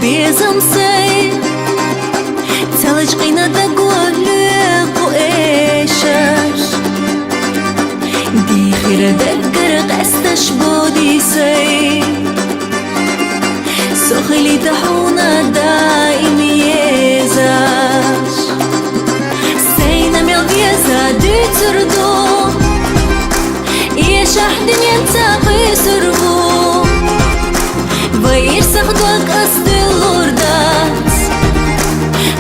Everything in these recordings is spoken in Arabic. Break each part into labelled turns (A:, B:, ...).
A: بيزم سي تلج قينا دقولق وإيشر دي خير دقر قستش بودي سي سخلي تحونا دائم يزاش سينا ميل بيزا دي تردو يشحد ينتقي سربو ويرسخ دوك قصد اللوردات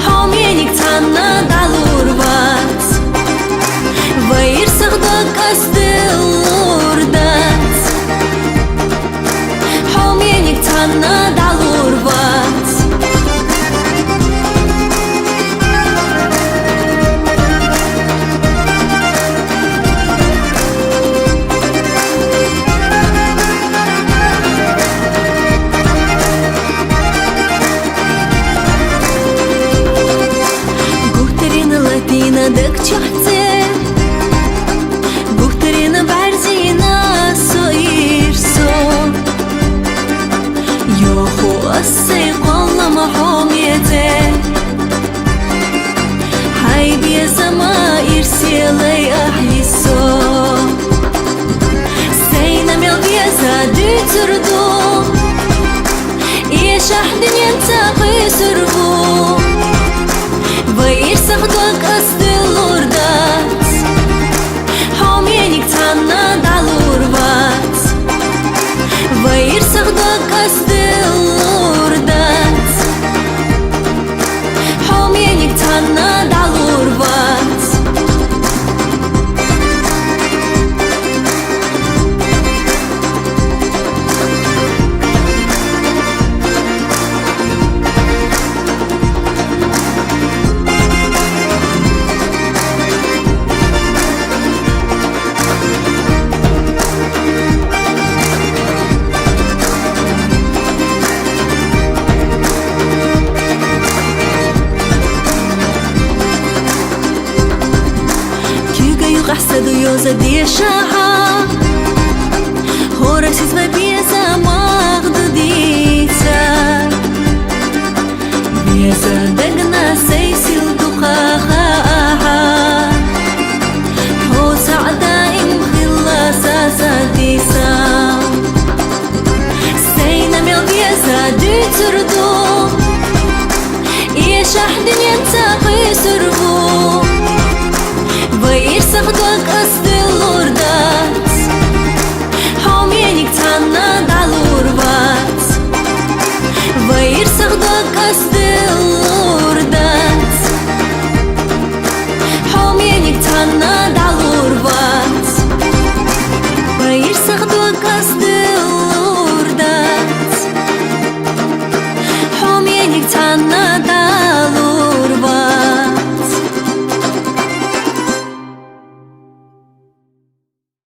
A: حومينك تانا دالوربات ويرسخ دوك قصد اللوردات حومينك تانا دالوربات دك تحتي بوكترينا بعرزينا صغير صوت يوخو السيق والله محوم يدي حي بيا سما يرسيلي أحلي الصوت سينا ميل بيا زادي تردو يشحد ينتقي سربو ويرسخ دوك قصد اللوردات حومينك تانا دالوربات ويرسخ دوك قصد اللوردات حومينك تانا دالوربات قحسد ويوزا دي شاها هو رسيز ما بيزا ماغد ديتا بيزا دقنا سيسيل دقاها هو سعدا إن خلاسا ساديسا سينا ميل بيزا دي تردو يشحد ينتقي سربو ويرسخ دوك قصد